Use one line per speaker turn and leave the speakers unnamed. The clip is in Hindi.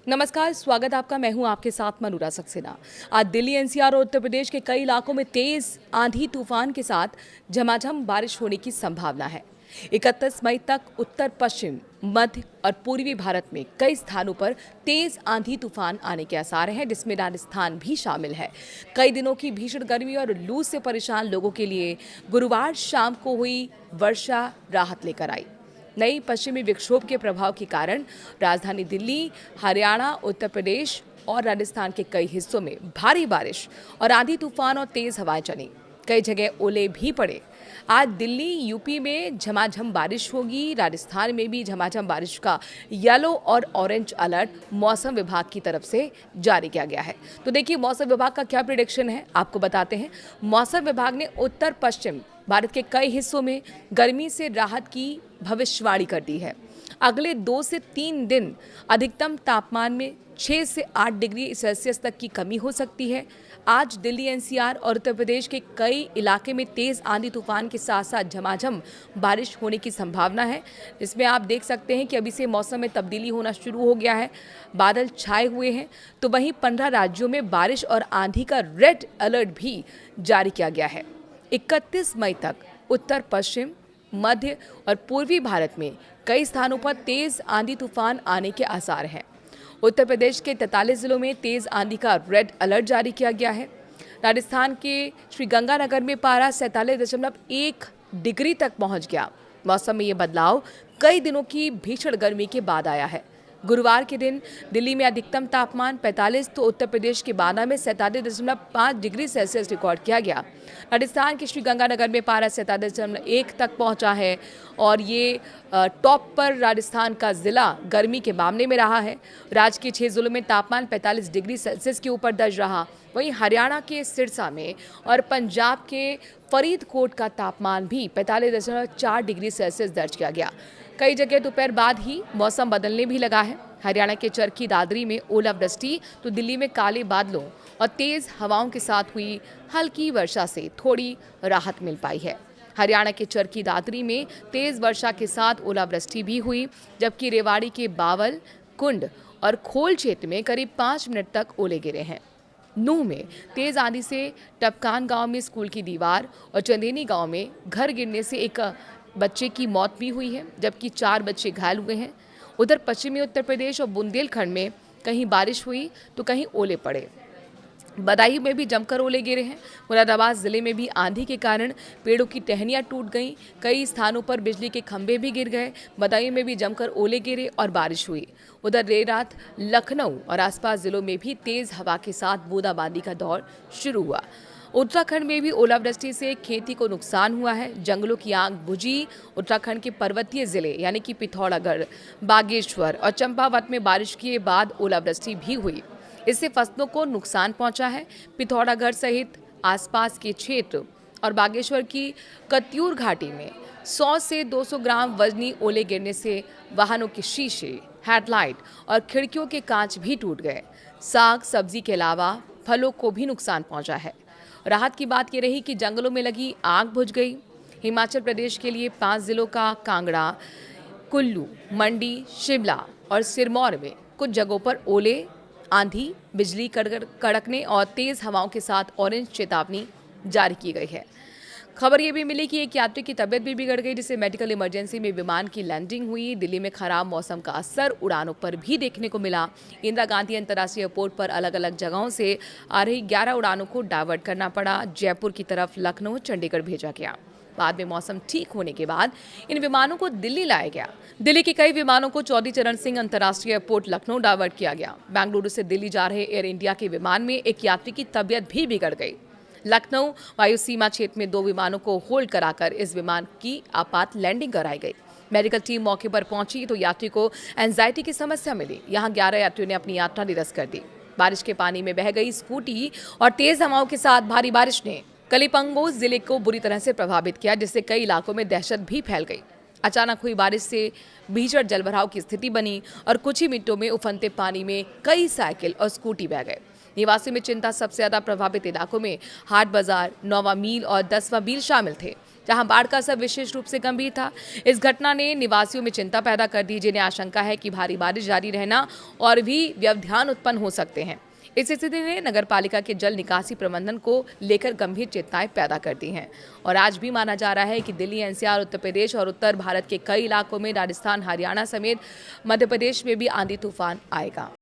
नमस्कार, स्वागत आपका। मैं हूं आपके साथ मनुरा सक्सेना। आज दिल्ली एनसीआर और उत्तर प्रदेश के कई इलाकों में तेज आंधी तूफान के साथ झमाझम बारिश होने की संभावना है। 31 मई तक उत्तर पश्चिम, मध्य और पूर्वी भारत में कई स्थानों पर तेज आंधी तूफान आने के आसार हैं, जिसमें राजस्थान भी शामिल है। कई दिनों की भीषण गर्मी और लू से परेशान लोगों के लिए गुरुवार शाम को हुई वर्षा राहत लेकर आई। नई पश्चिमी विक्षोभ के प्रभाव के कारण राजधानी दिल्ली, हरियाणा, उत्तर प्रदेश और राजस्थान के कई हिस्सों में भारी बारिश और आंधी तूफान और तेज हवाएं चली। कई जगह ओले भी पड़े। आज दिल्ली, यूपी में झमाझम बारिश होगी। राजस्थान में भी झमाझम बारिश का येलो और ऑरेंज अलर्ट मौसम विभाग की तरफ से जारी किया गया है। तो देखिए मौसम विभाग का क्या प्रेडिक्शन है, आपको बताते हैं। मौसम विभाग ने उत्तर पश्चिम भारत के कई हिस्सों में गर्मी से राहत की भविष्यवाणी कर दी है। अगले 2 से 3 दिन अधिकतम तापमान में 6 से 8 डिग्री सेल्सियस तक की कमी हो सकती है। आज दिल्ली एनसीआर और उत्तर प्रदेश के कई इलाके में तेज आंधी तूफान के साथ साथ झमाझम बारिश होने की संभावना है, जिसमें आप देख सकते हैं कि अभी से मौसम में तब्दीली होना शुरू हो गया है। बादल छाए हुए हैं। तो वहीं 15 राज्यों में बारिश और आंधी का रेड अलर्ट भी जारी किया गया है। 31 मई तक उत्तर पश्चिम, मध्य और पूर्वी भारत में कई स्थानों पर तेज आंधी तूफान आने के आसार हैं। उत्तर प्रदेश के 43 जिलों में तेज आंधी का रेड अलर्ट जारी किया गया है। राजस्थान के श्रीगंगानगर में पारा 47.1 डिग्री तक पहुंच गया। मौसम में ये बदलाव कई दिनों की भीषण गर्मी के बाद आया है। गुरुवार के दिन दिल्ली में अधिकतम तापमान 45 तो उत्तर प्रदेश के बाना में 47.5 डिग्री सेल्सियस रिकॉर्ड किया गया। राजस्थान के श्रीगंगानगर में पारा 47.1 तक पहुंचा है और ये टॉप पर राजस्थान का जिला गर्मी के मामले में रहा है। राज्य के 6 जिलों में तापमान 45 डिग्री सेल्सियस के ऊपर दर्ज रहा। वहीं हरियाणा के सिरसा में और पंजाब के फरीदकोट का तापमान भी 45.4 डिग्री सेल्सियस दर्ज किया गया। कई जगह दोपहर बाद ही मौसम बदलने भी लगा है। हरियाणा के चरखी दादरी में ओलावृष्टि तो दिल्ली में काले बादलों और तेज हवाओं के साथ हुई हल्की वर्षा से थोड़ी राहत मिल पाई है। हरियाणा के चरखी दादरी में तेज वर्षा के साथ ओलावृष्टि भी हुई, जबकि रेवाड़ी के बावल, कुंड और खोल क्षेत्र में करीब 5 मिनट तक ओले गिरे हैं। नूह में तेज आंधी से टपकान गांव में स्कूल की दीवार और चंदेनी गांव में घर गिरने से एक बच्चे की मौत भी हुई है, जबकि 4 बच्चे घायल हुए हैं। उधर पश्चिमी उत्तर प्रदेश और बुंदेलखंड में कहीं बारिश हुई तो कहीं ओले पड़े। बदायूं में भी जमकर ओले गिरे हैं। मुरादाबाद जिले में भी आंधी के कारण पेड़ों की टहनियां टूट गईं। कई स्थानों पर बिजली के खंभे भी गिर गए। बदायूं में भी जमकर ओले गिरे और बारिश हुई। उधर देर रात लखनऊ और आसपास जिलों में भी तेज हवा के साथ बूंदाबांदी का दौर शुरू हुआ। उत्तराखंड में भी ओलावृष्टि से खेती को नुकसान हुआ है। जंगलों की आग बुझी। उत्तराखंड के पर्वतीय जिले यानी कि पिथौरागढ़, बागेश्वर और चंपावत में बारिश के बाद ओलावृष्टि भी हुई। इससे फसलों को नुकसान पहुंचा है। पिथौरागढ़ सहित आसपास के क्षेत्र और बागेश्वर की कत्यूर घाटी में 100 से 200 ग्राम वजनी ओले गिरने से वाहनों के शीशे, हेडलाइट और खिड़कियों के कांच भी टूट गए। साग सब्जी के अलावा फलों को भी नुकसान पहुंचा है। राहत की बात यह रही कि जंगलों में लगी आग बुझ गई। हिमाचल प्रदेश के लिए 5 जिलों का कांगड़ा, कुल्लू, मंडी, शिमला और सिरमौर में कुछ जगहों पर ओले, आंधी, बिजली कड़कने और तेज हवाओं के साथ ऑरेंज चेतावनी जारी की गई है। खबर ये भी मिली कि एक यात्री की तबीयत भी बिगड़ गई, जिससे मेडिकल इमरजेंसी में विमान की लैंडिंग हुई। दिल्ली में खराब मौसम का असर उड़ानों पर भी देखने को मिला। इंदिरा गांधी अंतर्राष्ट्रीय एयरपोर्ट पर अलग अलग जगहों से आ रही 11 उड़ानों को डाइवर्ट करना पड़ा। जयपुर की तरफ लखनऊ, चंडीगढ़ भेजा गया। बाद में मौसम ठीक होने के बाद इन विमानों को दिल्ली लाया गया। दिल्ली के कई विमानों को चौधरी चरण सिंह अंतर्राष्ट्रीय एयरपोर्ट लखनऊ डाइवर्ट किया गया। बेंगलुरु से दिल्ली जा रहे एयर इंडिया के विमान में एक यात्री की तबीयत भी बिगड़ गई। लखनऊ वायु सीमा क्षेत्र में 2 विमानों को होल्ड कराकर इस विमान की आपात लैंडिंग कराई गई। मेडिकल टीम मौके पर पहुंची तो यात्री को एंजाइटी की समस्या मिली। यहां 11 यात्रियों ने अपनी यात्रा निरस्त कर दी। बारिश के पानी में बह गई स्कूटी और तेज हवाओं के साथ भारी बारिश ने कलिपंगो जिले को बुरी तरह से प्रभावित किया, जिससे कई इलाकों में दहशत भी फैल गई। अचानक हुई बारिश से भीषण जलभराव की स्थिति बनी और कुछ ही मिनटों में उफनते पानी में कई साइकिल और स्कूटी बह गए। निवासी में चिंता सबसे ज्यादा प्रभावित इलाकों में हाट बाजार, 9वां मील और 10वां मील शामिल थे, जहां बाढ़ का असर विशेष रूप से गंभीर था। इस घटना ने निवासियों में चिंता पैदा कर दी, जिन्हें आशंका है कि भारी बारिश जारी रहना और भी व्यवधान उत्पन्न हो सकते हैं। इस स्थिति ने नगरपालिका के जल निकासी प्रबंधन को लेकर गंभीर चिंताएं पैदा कर दी हैं और आज भी माना जा रहा है कि दिल्ली, एनसीआर, उत्तर प्रदेश और उत्तर भारत के कई इलाकों में, राजस्थान, हरियाणा समेत मध्य प्रदेश में भी आंधी तूफान आएगा।